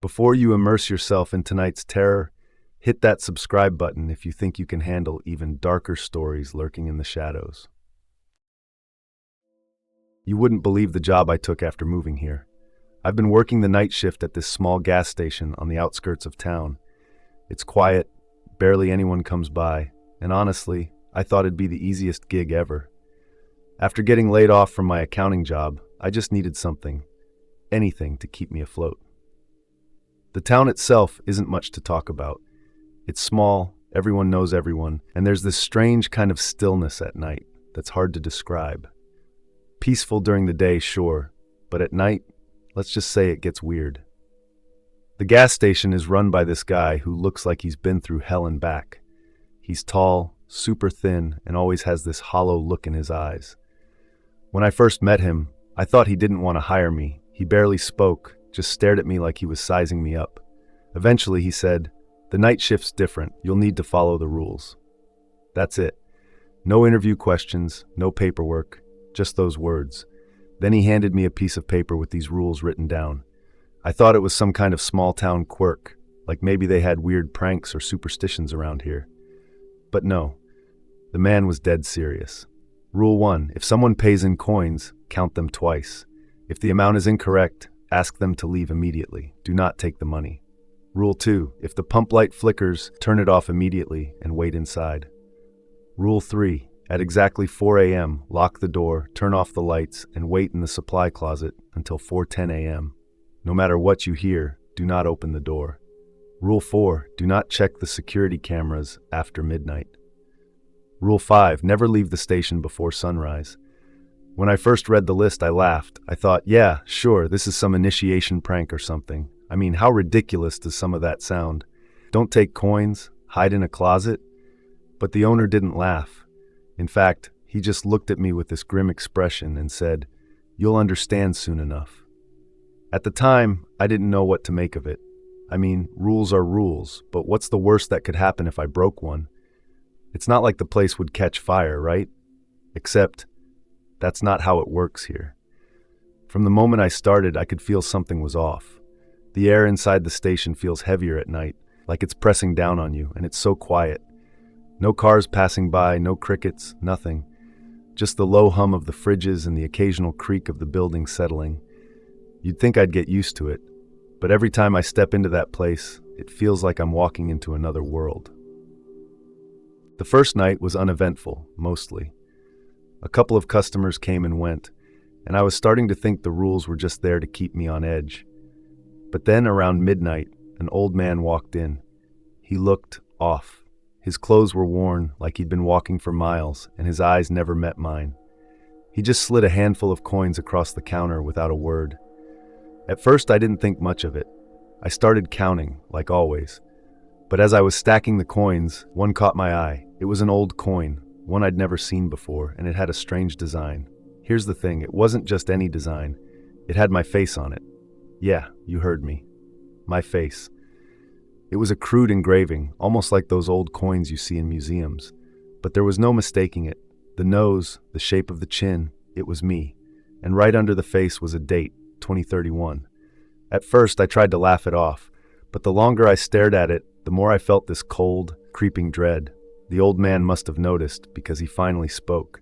Before you immerse yourself in tonight's terror, hit that subscribe button if you think you can handle even darker stories lurking in the shadows. You wouldn't believe the job I took after moving here. I've been working the night shift at this small gas station on the outskirts of town. It's quiet, barely anyone comes by, and honestly, I thought it'd be the easiest gig ever. After getting laid off from my accounting job, I just needed something, anything to keep me afloat. The town itself isn't much to talk about. It's small, everyone knows everyone, and there's this strange kind of stillness at night that's hard to describe. Peaceful during the day, sure, but at night, let's just say it gets weird. The gas station is run by this guy who looks like he's been through hell and back. He's tall, super thin, and always has this hollow look in his eyes. When I first met him, I thought he didn't want to hire me. He barely spoke, just stared at me like he was sizing me up. Eventually he said, "The night shift's different. You'll need to follow the rules." That's it. No interview questions, no paperwork, just those words. Then he handed me a piece of paper with these rules written down. I thought it was some kind of small-town quirk, like maybe they had weird pranks or superstitions around here. But no, the man was dead serious. Rule 1, if someone pays in coins, count them twice. If the amount is incorrect, ask them to leave immediately. Do not take the money. Rule 2, if the pump light flickers, turn it off immediately and wait inside. Rule 3, at exactly 4 a.m., lock the door, turn off the lights, and wait in the supply closet until 4:10 a.m. No matter what you hear, do not open the door. Rule 4, do not check the security cameras after midnight. Rule 5, never leave the station before sunrise. When I first read the list, I laughed. I thought, yeah, sure, this is some initiation prank or something. I mean, how ridiculous does some of that sound? Don't take coins, hide in a closet. But the owner didn't laugh. In fact, he just looked at me with this grim expression and said, "You'll understand soon enough." At the time, I didn't know what to make of it. I mean, rules are rules, but what's the worst that could happen if I broke one? It's not like the place would catch fire, right? Except, that's not how it works here. From the moment I started, I could feel something was off. The air inside the station feels heavier at night, like it's pressing down on you, and it's so quiet. No cars passing by, no crickets, nothing. Just the low hum of the fridges and the occasional creak of the building settling. You'd think I'd get used to it, but every time I step into that place, it feels like I'm walking into another world. The first night was uneventful, mostly. A couple of customers came and went, and I was starting to think the rules were just there to keep me on edge. But then around midnight, an old man walked in. He looked off. His clothes were worn, like he'd been walking for miles, and his eyes never met mine. He just slid a handful of coins across the counter without a word. At first, I didn't think much of it. I started counting, like always. But as I was stacking the coins, one caught my eye. It was an old coin, one I'd never seen before, and it had a strange design. Here's the thing, it wasn't just any design. It had my face on it. Yeah, you heard me. My face. It was a crude engraving, almost like those old coins you see in museums. But there was no mistaking it. The nose, the shape of the chin, it was me. And right under the face was a date, 2031. At first, I tried to laugh it off, but the longer I stared at it, the more I felt this cold, creeping dread. The old man must have noticed, because he finally spoke.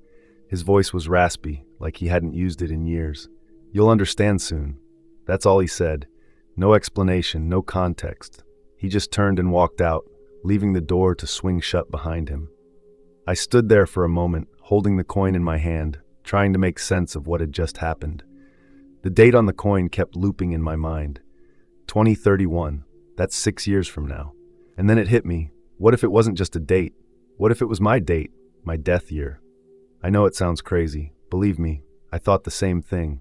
His voice was raspy, like he hadn't used it in years. "You'll understand soon." That's all he said. No explanation, no context. He just turned and walked out, leaving the door to swing shut behind him. I stood there for a moment, holding the coin in my hand, trying to make sense of what had just happened. The date on the coin kept looping in my mind. 2031. That's 6 years from now. And then it hit me. What if it wasn't just a date? What if it was my date, my death year? I know it sounds crazy. Believe me, I thought the same thing.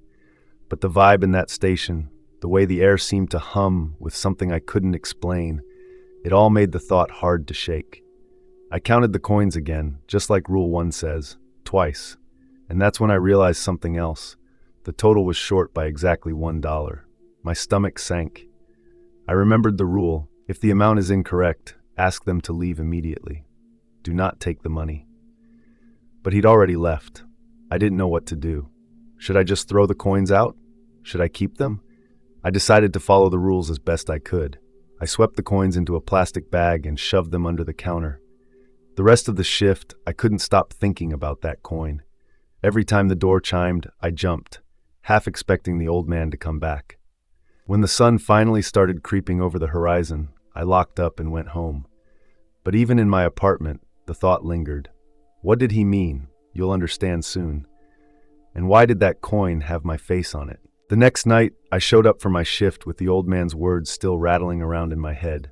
But the vibe in that station, the way the air seemed to hum with something I couldn't explain, it all made the thought hard to shake. I counted the coins again, just like Rule 1 says, twice. And that's when I realized something else. The total was short by exactly $1. My stomach sank. I remembered the rule: if the amount is incorrect, ask them to leave immediately. Do not take the money. But he'd already left. I didn't know what to do. Should I just throw the coins out? Should I keep them? I decided to follow the rules as best I could. I swept the coins into a plastic bag and shoved them under the counter. The rest of the shift, I couldn't stop thinking about that coin. Every time the door chimed, I jumped, half expecting the old man to come back. When the sun finally started creeping over the horizon, I locked up and went home. But even in my apartment, the thought lingered. What did he mean? You'll understand soon. And why did that coin have my face on it? The next night, I showed up for my shift with the old man's words still rattling around in my head.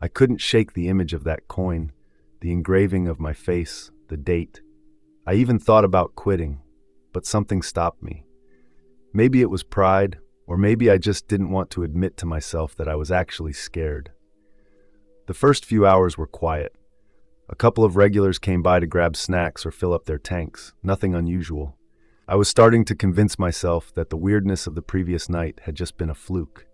I couldn't shake the image of that coin, the engraving of my face, the date. I even thought about quitting, but something stopped me. Maybe it was pride, or maybe I just didn't want to admit to myself that I was actually scared. The first few hours were quiet. A couple of regulars came by to grab snacks or fill up their tanks, nothing unusual. I was starting to convince myself that the weirdness of the previous night had just been a fluke.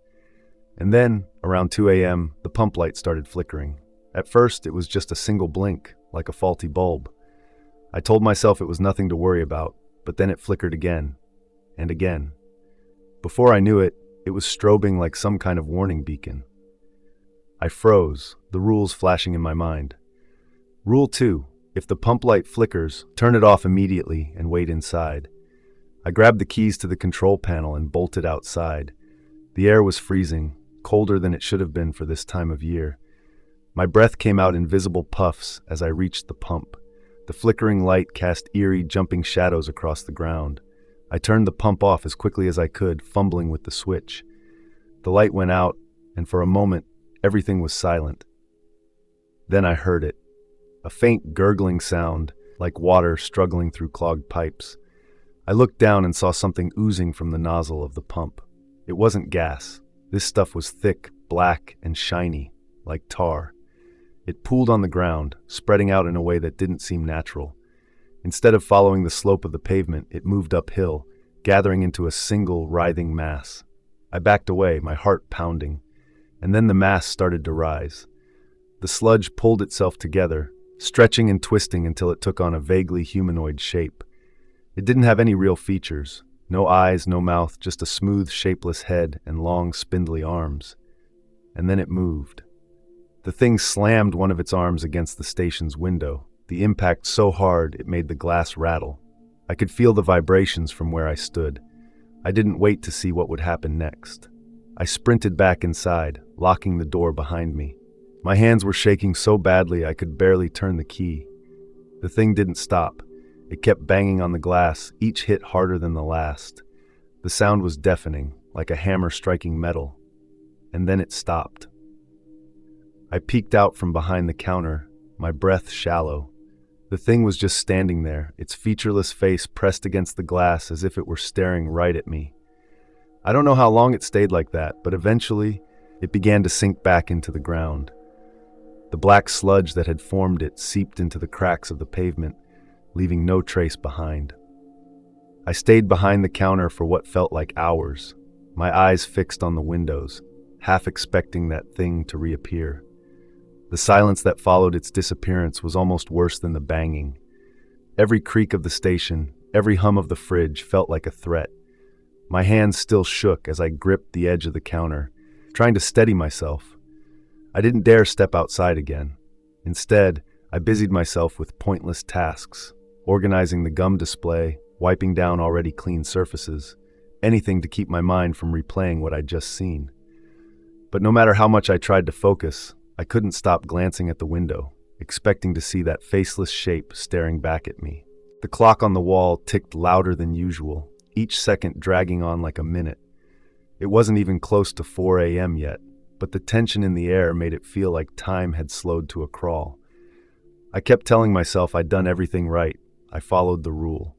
And then, around 2 a.m., the pump light started flickering. At first, it was just a single blink, like a faulty bulb. I told myself it was nothing to worry about, but then it flickered again, and again. Before I knew it, it was strobing like some kind of warning beacon. I froze, the rules flashing in my mind. Rule 2, if the pump light flickers, turn it off immediately and wait inside. I grabbed the keys to the control panel and bolted outside. The air was freezing, colder than it should have been for this time of year. My breath came out in visible puffs as I reached the pump. The flickering light cast eerie, jumping shadows across the ground. I turned the pump off as quickly as I could, fumbling with the switch. The light went out, and for a moment, everything was silent. Then I heard it. A faint gurgling sound, like water struggling through clogged pipes. I looked down and saw something oozing from the nozzle of the pump. It wasn't gas. This stuff was thick, black, and shiny, like tar. It pooled on the ground, spreading out in a way that didn't seem natural. Instead of following the slope of the pavement, it moved uphill, gathering into a single, writhing mass. I backed away, my heart pounding. And then the mass started to rise. The sludge pulled itself together, stretching and twisting until it took on a vaguely humanoid shape. It didn't have any real features. No eyes, no mouth, just a smooth, shapeless head and long, spindly arms. And then it moved. The thing slammed one of its arms against the station's window, the impact so hard it made the glass rattle. I could feel the vibrations from where I stood. I didn't wait to see what would happen next. I sprinted back inside, locking the door behind me. My hands were shaking so badly I could barely turn the key. The thing didn't stop. It kept banging on the glass, each hit harder than the last. The sound was deafening, like a hammer striking metal. And then it stopped. I peeked out from behind the counter, my breath shallow. The thing was just standing there, its featureless face pressed against the glass as if it were staring right at me. I don't know how long it stayed like that, but eventually, it began to sink back into the ground. The black sludge that had formed it seeped into the cracks of the pavement, leaving no trace behind. I stayed behind the counter for what felt like hours, my eyes fixed on the windows, half expecting that thing to reappear. The silence that followed its disappearance was almost worse than the banging. Every creak of the station, every hum of the fridge felt like a threat. My hands still shook as I gripped the edge of the counter, trying to steady myself. I didn't dare step outside again. Instead, I busied myself with pointless tasks, organizing the gum display, wiping down already clean surfaces, anything to keep my mind from replaying what I'd just seen. But no matter how much I tried to focus, I couldn't stop glancing at the window, expecting to see that faceless shape staring back at me. The clock on the wall ticked louder than usual, each second dragging on like a minute. It wasn't even close to 4 a.m. yet, but the tension in the air made it feel like time had slowed to a crawl. I kept telling myself I'd done everything right. I followed the rule.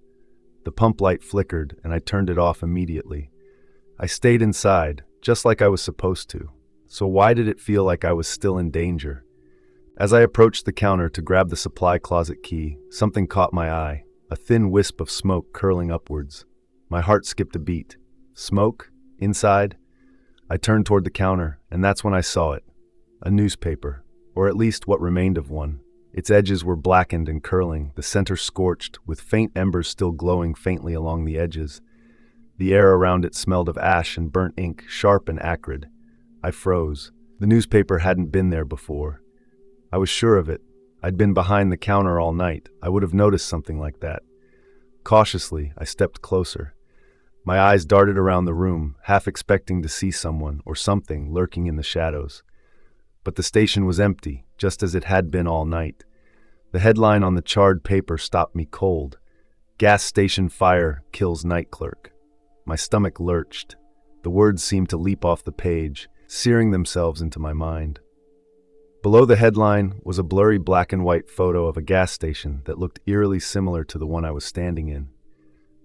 The pump light flickered, and I turned it off immediately. I stayed inside, just like I was supposed to. So why did it feel like I was still in danger? As I approached the counter to grab the supply closet key, something caught my eye, a thin wisp of smoke curling upwards. My heart skipped a beat. Smoke? Inside? I turned toward the counter, and that's when I saw it. A newspaper, or at least what remained of one. Its edges were blackened and curling, the center scorched, with faint embers still glowing faintly along the edges. The air around it smelled of ash and burnt ink, sharp and acrid. I froze. The newspaper hadn't been there before. I was sure of it. I'd been behind the counter all night. I would have noticed something like that. Cautiously, I stepped closer. My eyes darted around the room, half expecting to see someone or something lurking in the shadows. But the station was empty, just as it had been all night. The headline on the charred paper stopped me cold. Gas station fire kills night clerk. My stomach lurched. The words seemed to leap off the page, searing themselves into my mind. Below the headline was a blurry black and white photo of a gas station that looked eerily similar to the one I was standing in.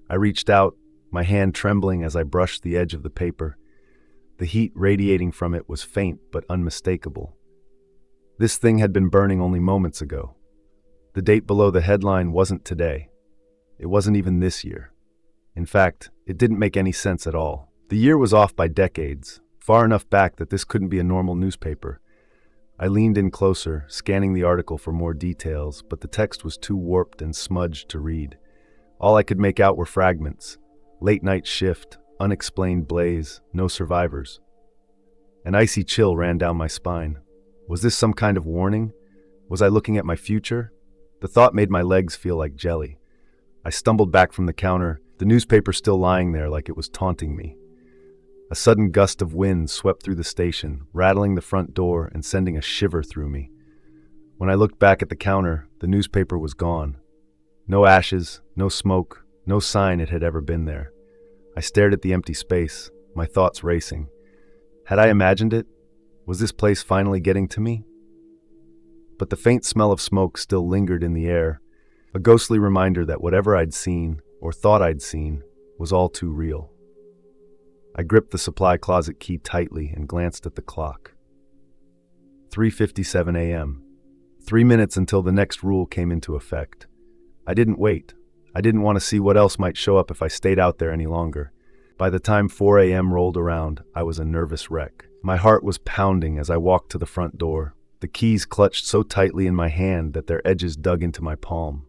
I reached out, my hand trembling as I brushed the edge of the paper. The heat radiating from it was faint but unmistakable. This thing had been burning only moments ago. The date below the headline wasn't today. It wasn't even this year. In fact, it didn't make any sense at all. The year was off by decades, far enough back that this couldn't be a normal newspaper. I leaned in closer, scanning the article for more details, but the text was too warped and smudged to read. All I could make out were fragments. Late night shift, unexplained blaze, no survivors. An icy chill ran down my spine. Was this some kind of warning? Was I looking at my future? The thought made my legs feel like jelly. I stumbled back from the counter, the newspaper still lying there like it was taunting me. A sudden gust of wind swept through the station, rattling the front door and sending a shiver through me. When I looked back at the counter, the newspaper was gone. No ashes, no smoke, no sign it had ever been there. I stared at the empty space, my thoughts racing. Had I imagined it? Was this place finally getting to me? But the faint smell of smoke still lingered in the air, a ghostly reminder that whatever I'd seen, or thought I'd seen, was all too real. I gripped the supply closet key tightly and glanced at the clock. 3:57 a.m. 3 minutes until the next rule came into effect. I didn't wait. I didn't want to see what else might show up if I stayed out there any longer. By the time 4 a.m. rolled around, I was a nervous wreck. My heart was pounding as I walked to the front door, the keys clutched so tightly in my hand that their edges dug into my palm.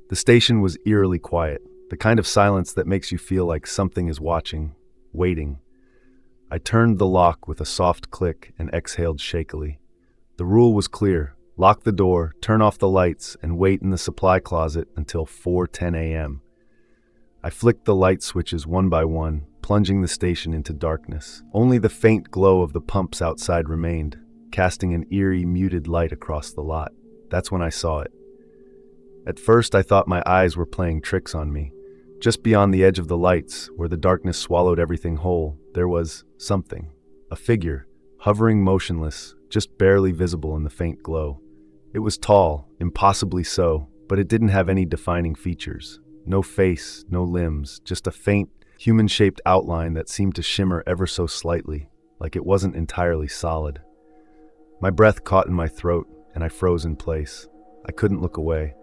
The station was eerily quiet, the kind of silence that makes you feel like something is watching, waiting. I turned the lock with a soft click and exhaled shakily. The rule was clear: lock the door, turn off the lights, and wait in the supply closet until 4:10 a.m. I flicked the light switches one by one, plunging the station into darkness. Only the faint glow of the pumps outside remained, casting an eerie, muted light across the lot. That's when I saw it. At first, I thought my eyes were playing tricks on me. Just beyond the edge of the lights, where the darkness swallowed everything whole, there was something. A figure, hovering motionless, just barely visible in the faint glow. It was tall, impossibly so, but it didn't have any defining features. No face, no limbs, just a faint, human-shaped outline that seemed to shimmer ever so slightly, like it wasn't entirely solid. My breath caught in my throat, and I froze in place. I couldn't look away.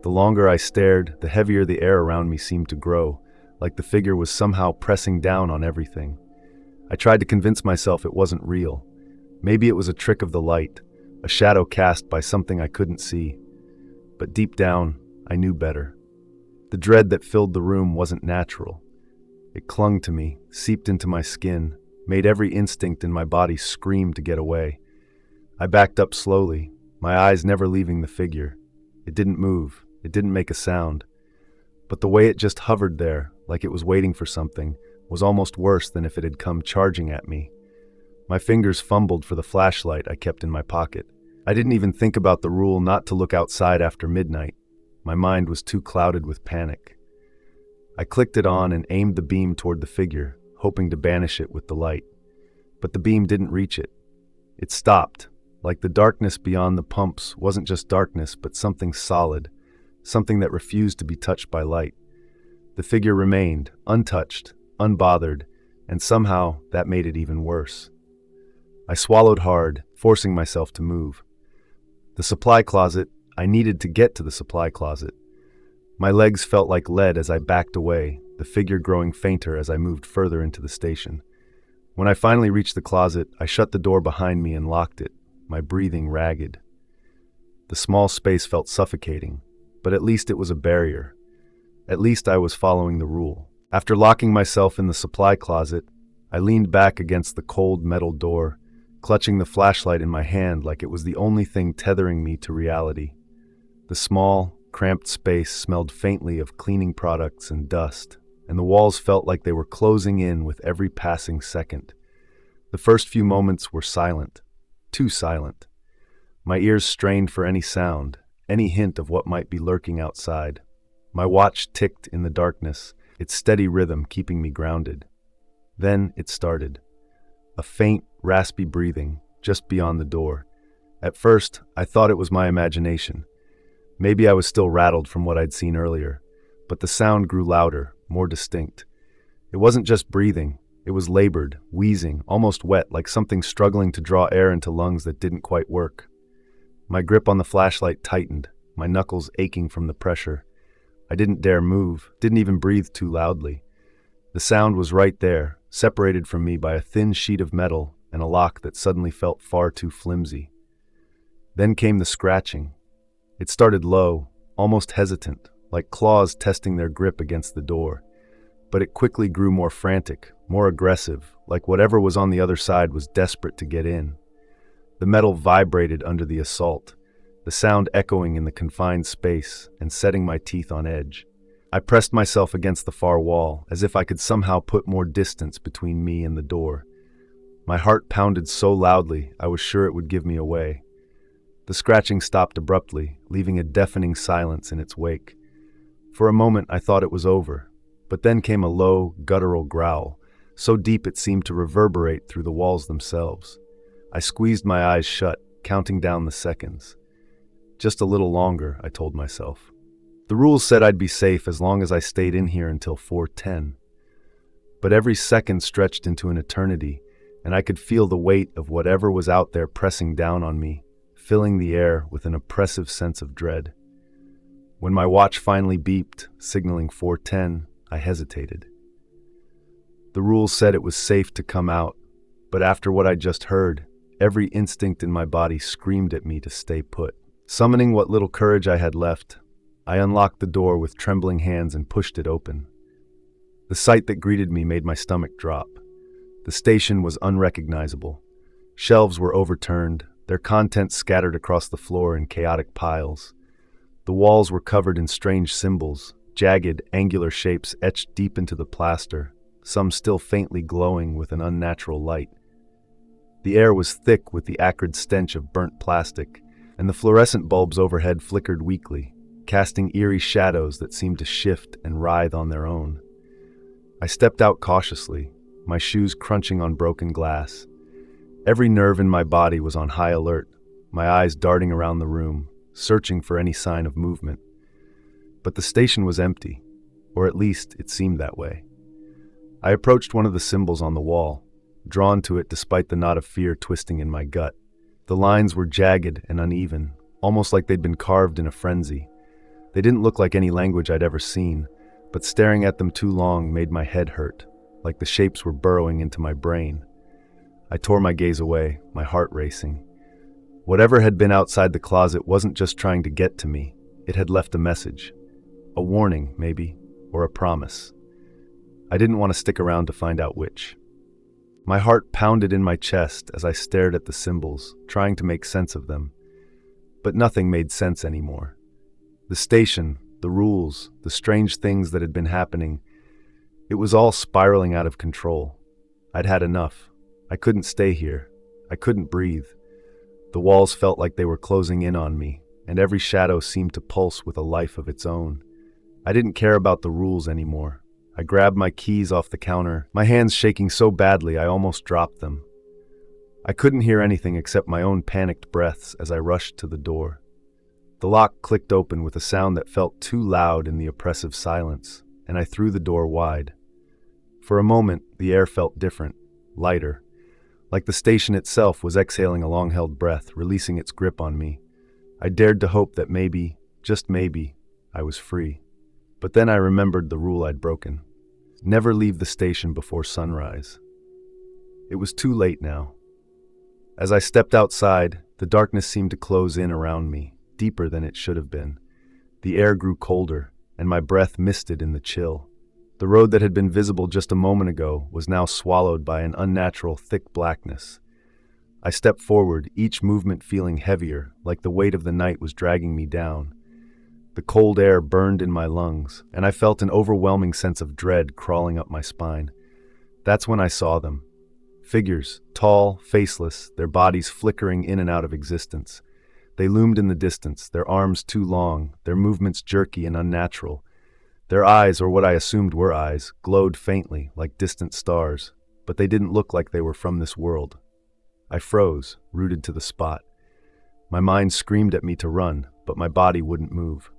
The longer I stared, the heavier the air around me seemed to grow, like the figure was somehow pressing down on everything. I tried to convince myself it wasn't real. Maybe it was a trick of the light, a shadow cast by something I couldn't see. But deep down, I knew better. The dread that filled the room wasn't natural. It clung to me, seeped into my skin, made every instinct in my body scream to get away. I backed up slowly, my eyes never leaving the figure. It didn't move. It didn't make a sound. But the way it just hovered there, like it was waiting for something, was almost worse than if it had come charging at me. My fingers fumbled for the flashlight I kept in my pocket. I didn't even think about the rule not to look outside after midnight. My mind was too clouded with panic. I clicked it on and aimed the beam toward the figure, hoping to banish it with the light. But the beam didn't reach it. It stopped, like the darkness beyond the pumps wasn't just darkness, but something solid, something that refused to be touched by light. The figure remained, untouched, unbothered, and somehow that made it even worse. I swallowed hard, forcing myself to move. The supply closet, I needed to get to the supply closet. My legs felt like lead as I backed away, the figure growing fainter as I moved further into the station. When I finally reached the closet, I shut the door behind me and locked it, my breathing ragged. The small space felt suffocating, but at least it was a barrier. At least I was following the rule. After locking myself in the supply closet, I leaned back against the cold metal door, clutching the flashlight in my hand like it was the only thing tethering me to reality. The small, cramped space smelled faintly of cleaning products and dust, and the walls felt like they were closing in with every passing second. The first few moments were silent, too silent. My ears strained for any sound, any hint of what might be lurking outside. My watch ticked in the darkness, its steady rhythm keeping me grounded. Then it started. A faint, raspy breathing just beyond the door. At first, I thought it was my imagination. Maybe I was still rattled from what I'd seen earlier, but the sound grew louder, more distinct. It wasn't just breathing, it was labored, wheezing, almost wet, like something struggling to draw air into lungs that didn't quite work. My grip on the flashlight tightened, my knuckles aching from the pressure. I didn't dare move, didn't even breathe too loudly. The sound was right there, separated from me by a thin sheet of metal and a lock that suddenly felt far too flimsy. Then came the scratching. It started low, almost hesitant, like claws testing their grip against the door. But it quickly grew more frantic, more aggressive, like whatever was on the other side was desperate to get in. The metal vibrated under the assault, the sound echoing in the confined space and setting my teeth on edge. I pressed myself against the far wall, as if I could somehow put more distance between me and the door. My heart pounded so loudly, I was sure it would give me away. The scratching stopped abruptly, leaving a deafening silence in its wake. For a moment, I thought it was over, but then came a low, guttural growl, so deep it seemed to reverberate through the walls themselves. I squeezed my eyes shut, counting down the seconds. Just a little longer, I told myself. The rules said I'd be safe as long as I stayed in here until 4:10. But every second stretched into an eternity, and I could feel the weight of whatever was out there pressing down on me, filling the air with an oppressive sense of dread. When my watch finally beeped, signaling 4:10, I hesitated. The rules said it was safe to come out, but after what I'd just heard, every instinct in my body screamed at me to stay put. Summoning what little courage I had left, I unlocked the door with trembling hands and pushed it open. The sight that greeted me made my stomach drop. The station was unrecognizable. Shelves were overturned, their contents scattered across the floor in chaotic piles. The walls were covered in strange symbols, jagged, angular shapes etched deep into the plaster, some still faintly glowing with an unnatural light. The air was thick with the acrid stench of burnt plastic, and the fluorescent bulbs overhead flickered weakly, casting eerie shadows that seemed to shift and writhe on their own. I stepped out cautiously, my shoes crunching on broken glass. Every nerve in my body was on high alert, my eyes darting around the room, searching for any sign of movement. But the station was empty, or at least it seemed that way. I approached one of the symbols on the wall, drawn to it despite the knot of fear twisting in my gut. The lines were jagged and uneven, almost like they'd been carved in a frenzy. They didn't look like any language I'd ever seen, but staring at them too long made my head hurt, like the shapes were burrowing into my brain. I tore my gaze away, my heart racing. Whatever had been outside the closet wasn't just trying to get to me, it had left a message. A warning, maybe, or a promise. I didn't want to stick around to find out which. My heart pounded in my chest as I stared at the symbols, trying to make sense of them. But nothing made sense anymore. The station, the rules, the strange things that had been happening, it was all spiraling out of control. I'd had enough. I couldn't stay here. I couldn't breathe. The walls felt like they were closing in on me, and every shadow seemed to pulse with a life of its own. I didn't care about the rules anymore. I grabbed my keys off the counter, my hands shaking so badly I almost dropped them. I couldn't hear anything except my own panicked breaths as I rushed to the door. The lock clicked open with a sound that felt too loud in the oppressive silence, and I threw the door wide. For a moment, the air felt different, lighter, like the station itself was exhaling a long-held breath, releasing its grip on me. I dared to hope that maybe, just maybe, I was free. But then I remembered the rule I'd broken. Never leave the station before sunrise. It was too late now. As I stepped outside, the darkness seemed to close in around me, deeper than it should have been. The air grew colder, and my breath misted in the chill. The road that had been visible just a moment ago was now swallowed by an unnatural, thick blackness. I stepped forward, each movement feeling heavier, like the weight of the night was dragging me down. The cold air burned in my lungs, and I felt an overwhelming sense of dread crawling up my spine. That's when I saw them. Figures, tall, faceless, their bodies flickering in and out of existence. They loomed in the distance, their arms too long, their movements jerky and unnatural. Their eyes, or what I assumed were eyes, glowed faintly, like distant stars, but they didn't look like they were from this world. I froze, rooted to the spot. My mind screamed at me to run, but my body wouldn't move.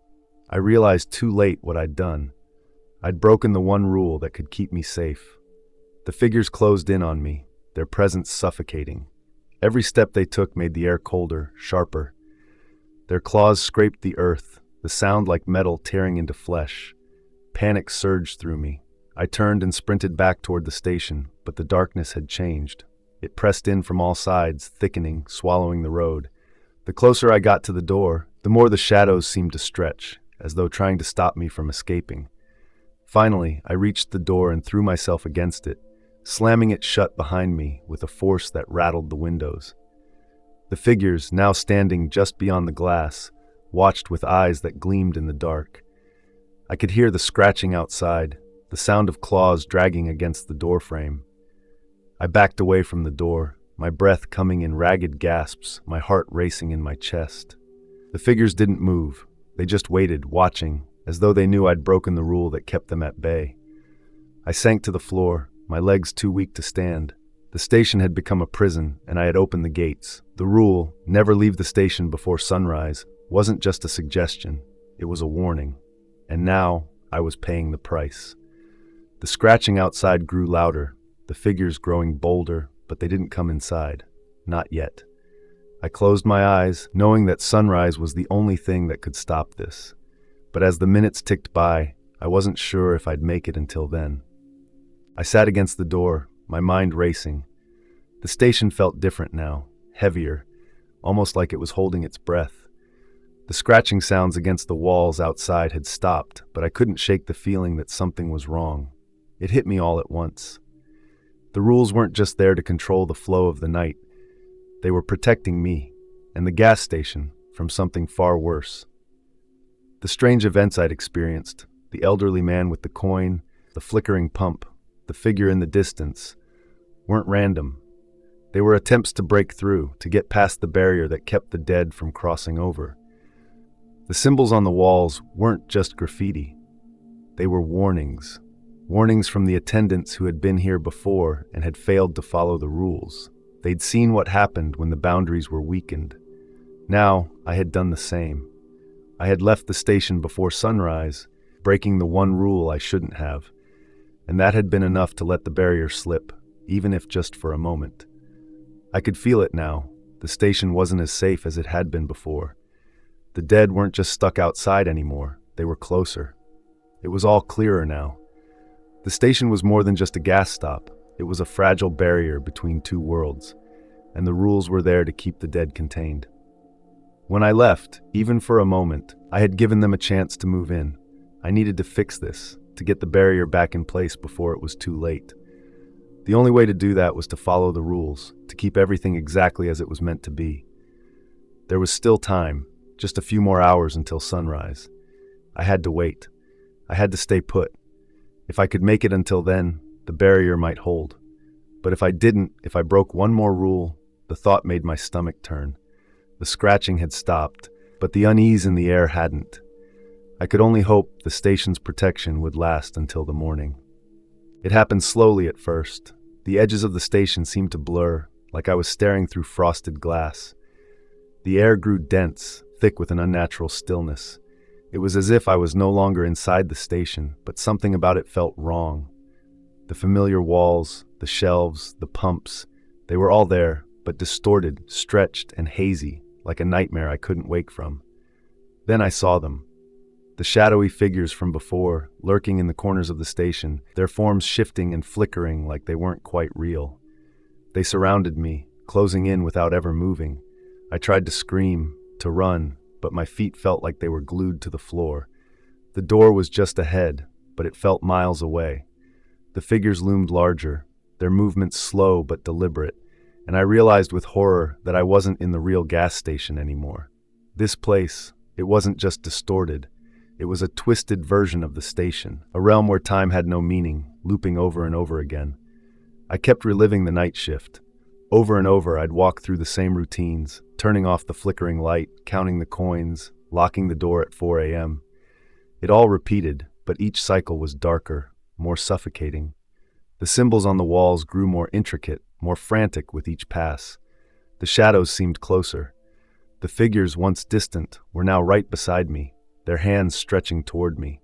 I realized too late what I'd done. I'd broken the one rule that could keep me safe. The figures closed in on me, their presence suffocating. Every step they took made the air colder, sharper. Their claws scraped the earth, the sound like metal tearing into flesh. Panic surged through me. I turned and sprinted back toward the station, but the darkness had changed. It pressed in from all sides, thickening, swallowing the road. The closer I got to the door, the more the shadows seemed to stretch, as though trying to stop me from escaping. Finally, I reached the door and threw myself against it, slamming it shut behind me with a force that rattled the windows. The figures, now standing just beyond the glass, watched with eyes that gleamed in the dark. I could hear the scratching outside, the sound of claws dragging against the doorframe. I backed away from the door, my breath coming in ragged gasps, my heart racing in my chest. The figures didn't move. They just waited, watching, as though they knew I'd broken the rule that kept them at bay. I sank to the floor, my legs too weak to stand. The station had become a prison, and I had opened the gates. The rule, never leave the station before sunrise, wasn't just a suggestion. It was a warning. And now, I was paying the price. The scratching outside grew louder, the figures growing bolder, but they didn't come inside. Not yet. I closed my eyes, knowing that sunrise was the only thing that could stop this. But as the minutes ticked by, I wasn't sure if I'd make it until then. I sat against the door, my mind racing. The station felt different now, heavier, almost like it was holding its breath. The scratching sounds against the walls outside had stopped, but I couldn't shake the feeling that something was wrong. It hit me all at once. The rules weren't just there to control the flow of the night. They were protecting me, and the gas station, from something far worse. The strange events I'd experienced, the elderly man with the coin, the flickering pump, the figure in the distance, weren't random. They were attempts to break through, to get past the barrier that kept the dead from crossing over. The symbols on the walls weren't just graffiti. They were warnings. Warnings from the attendants who had been here before and had failed to follow the rules. They'd seen what happened when the boundaries were weakened. Now, I had done the same. I had left the station before sunrise, breaking the one rule I shouldn't have. And that had been enough to let the barrier slip, even if just for a moment. I could feel it now. The station wasn't as safe as it had been before. The dead weren't just stuck outside anymore. They were closer. It was all clearer now. The station was more than just a gas stop. It was a fragile barrier between two worlds, and the rules were there to keep the dead contained. When I left, even for a moment, I had given them a chance to move in. I needed to fix this, to get the barrier back in place before it was too late. The only way to do that was to follow the rules, to keep everything exactly as it was meant to be. There was still time, just a few more hours until sunrise. I had to wait. I had to stay put. If I could make it until then, the barrier might hold. But if I didn't, if I broke one more rule, the thought made my stomach turn. The scratching had stopped, but the unease in the air hadn't. I could only hope the station's protection would last until the morning. It happened slowly at first. The edges of the station seemed to blur, like I was staring through frosted glass. The air grew dense, thick with an unnatural stillness. It was as if I was no longer inside the station, but something about it felt wrong. The familiar walls, the shelves, the pumps, they were all there, but distorted, stretched, and hazy, like a nightmare I couldn't wake from. Then I saw them. The shadowy figures from before, lurking in the corners of the station, their forms shifting and flickering like they weren't quite real. They surrounded me, closing in without ever moving. I tried to scream, to run, but my feet felt like they were glued to the floor. The door was just ahead, but it felt miles away. The figures loomed larger, their movements slow but deliberate, and I realized with horror that I wasn't in the real gas station anymore. This place, it wasn't just distorted. It was a twisted version of the station, a realm where time had no meaning, looping over and over again. I kept reliving the night shift. Over and over, I'd walk through the same routines, turning off the flickering light, counting the coins, locking the door at 4 a.m. It all repeated, but each cycle was darker, more suffocating. The symbols on the walls grew more intricate, more frantic with each pass. The shadows seemed closer. The figures, once distant, were now right beside me, their hands stretching toward me.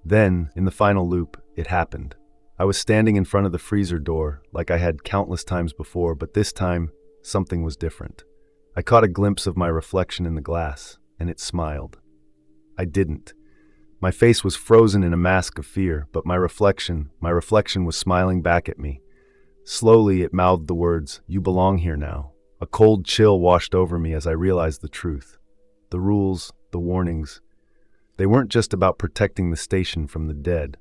Then, in the final loop, it happened. I was standing in front of the freezer door, like I had countless times before, but this time, something was different. I caught a glimpse of my reflection in the glass, and it smiled. I didn't. My face was frozen in a mask of fear, but my reflection was smiling back at me. Slowly, it mouthed the words, "You belong here now." A cold chill washed over me as I realized the truth. The rules, the warnings, they weren't just about protecting the station from the dead.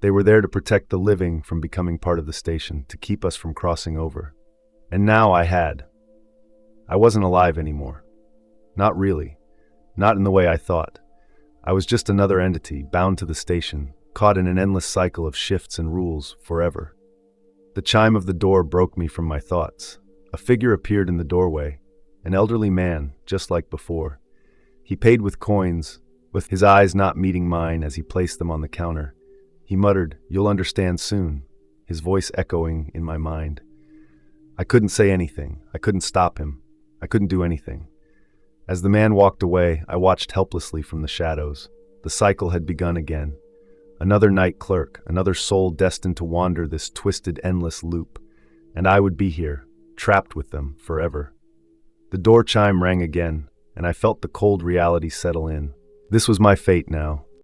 They were there to protect the living from becoming part of the station, to keep us from crossing over. And now I wasn't alive anymore. Not really. Not in the way I thought. I was just another entity, bound to the station, caught in an endless cycle of shifts and rules, forever. The chime of the door broke me from my thoughts. A figure appeared in the doorway, an elderly man, just like before. He paid with coins, with his eyes not meeting mine as he placed them on the counter. He muttered, "You'll understand soon," his voice echoing in my mind. I couldn't say anything. I couldn't stop him. I couldn't do anything. As the man walked away, I watched helplessly from the shadows. The cycle had begun again. Another night clerk, another soul destined to wander this twisted, endless loop. And I would be here, trapped with them, forever. The door chime rang again, and I felt the cold reality settle in. This was my fate now.